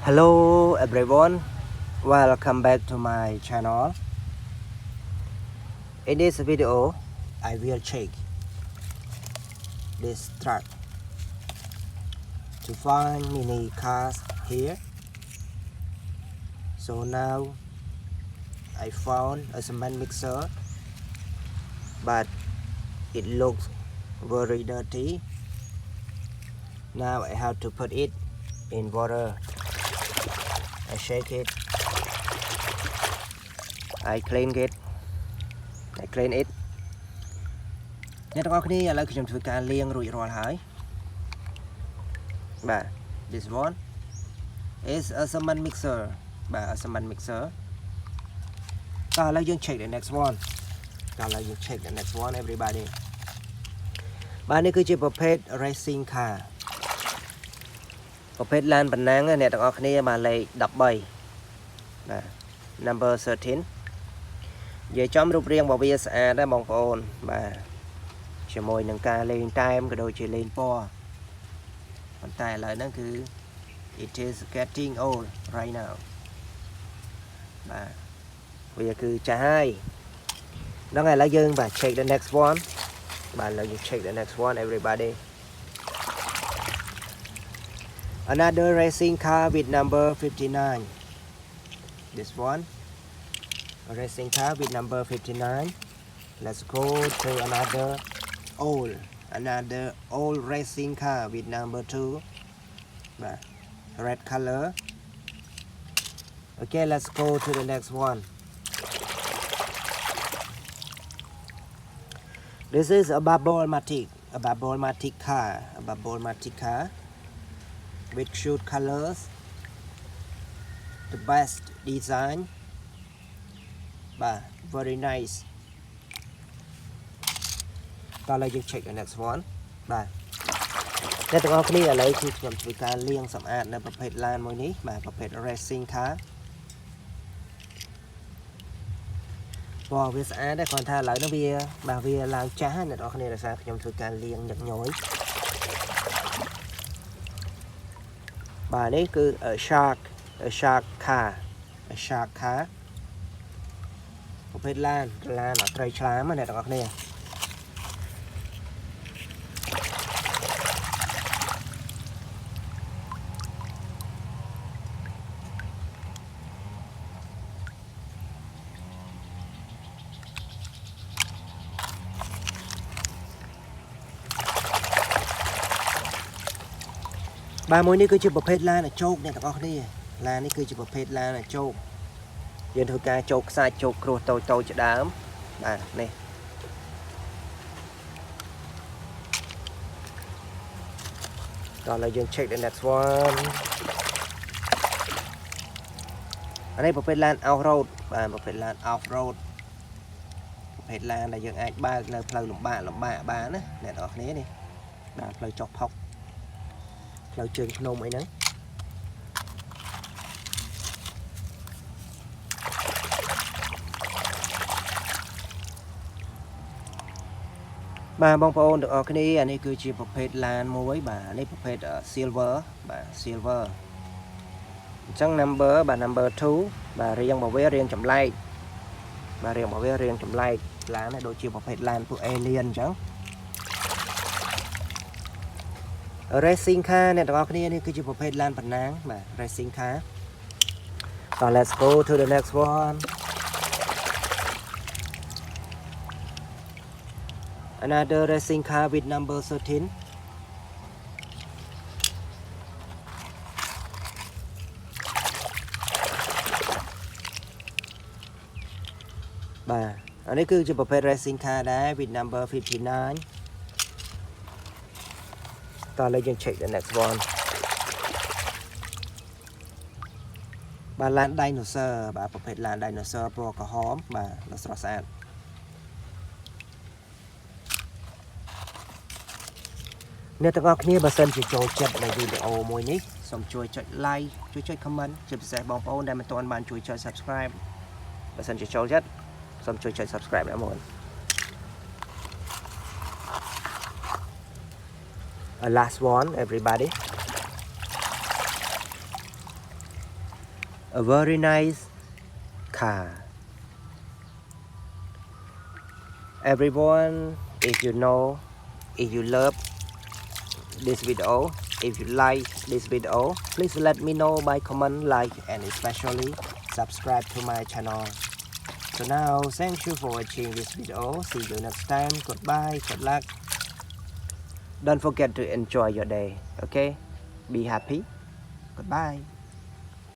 Hello everyone, welcome back to my channel. In this video, I will check this truck to find mini cars here. So now I found a cement mixer, but it looks very dirty. Now I have to put it in water. I shake it, I clean it. អ្នកទាំងអស់គ្នាឥឡូវខ្ញុំធ្វើការលាងរួចរាល់ហើយបាទ this one is a cement mixer បាទ a cement mixer តោះឥឡូវយើង check the next one តោះឥឡូវយើង check the next one everybody បាទនេះគឺជាប្រភេទ racing car ប្រភេទឡានប៉ុណ្ណាអ្នកទាំងអស់គ្នាបាទលេខ13បាទ number 13 និយាយចំរូបរាងរបស់វាស្អាតដែរបងប្អូនបាទជាមួយនឹងការលេងតែមក៏ដូចជាលេងពណ៌ប៉ុន្តែឥឡូវហ្នឹងគឺ it is getting old right now បាទវាគឺចាស់ហើយហ្នឹងហើយឥឡូវយើងបាទ check the next one បាទឥឡូវយើង check the next one everybody another racing car with number 59 this one a racing car with number 59. Let's go to another old racing car with number 2, red color. Okay, let's go to the next one. This is a bubble-matic car with cute colors, the best design. Very nice. តោះឥឡូវយើង check the next one បាទអ្នកទាំងអស់គ្នាឥឡូវគឺខ្ញុំធ្វើការលាងសម្អាតនៅប្រភេទឡានមួយនេះបាទប្រភេទ racing car វាស្អាតដែរគ្រាន់ថាឥឡូវនេះវាឡើងចាស់ហើយអ្នកទាំងអស់គ្នាដោយសារខ្ញុំធ្វើការលាងញឹកញយបាទនេះគឺ a shark car ប្រភេទឡានអត់ត្រីឆ្លាមអ្នកទាំងអស់គ្នាបាទមួយនេះគឺជាប្រភេទឡានអជោកអ្នកទាំងអស់គ្នាឡាននេះគឺជាប្រភេទឡានអជោកយើងធ្វើការជោកខ្សាច់ជោកគ្រួសតូចៗជាដើមបាទនេះដល់ហើយយើង check the next one អានេះប្រភេទឡាន off road បាទប្រភេទឡាន off road ប្រភេទឡានដែលយើងអាចបើកនៅផ្លូវលំបាកបានណាអ្នកនរគ្នានេះបាទផ្លូវចុះផុកផ្លូវជើងភ្នំអីហ្នឹងបាទបងប្អូនទាំងអស់គ្នាអានេះគឺជាប្រភេទឡានមួយបាទអានេះប្រភេទ silver បាទ silver អញ្ចឹង number បាទ number 2បាទរៀងរបស់វារៀងចម្លែកបាទរៀងរបស់វារៀងចម្លែកឡាននេះដូចជាប្រភេទឡានពួក alien អញ្ចឹង racing car អ្នកទាំងអស់គ្នានេះគឺជាប្រភេទឡានប៉ុណ្ណាបាទ racing car តោះ let's go to the next one another racing car with number 13 បាទអានេះគឺជាប្រភេទ racing car ដែរ with number 59 តោះឥឡូវយើង check the next one បាទឡាន dinosaur បាទប្រភេទឡាន dinosaur ពណ៌ក្រហមបាទស្រស់ស្អាតអ្នកទាំងអស់គ្នាបើសិនជាចូលចិត្តនៅវីដេអូមួយនេះសូមជួយចុច like ជួយចុច comment ជាពិសេសបងប្អូនដែលមិនទាន់បានជួយចុច subscribe បើសិនជាចូលចិត្តសូមជួយចុច subscribe ដែរមក last one everybody a very nice car. Everyone, if you know, if you love this video, if you like this video, please let me know by comment, like, and especially subscribe to my channel. So now, thank you for watching this video. See you next time. Goodbye. Good luck. Don't forget to enjoy your day. Okay? Be happy. Goodbye.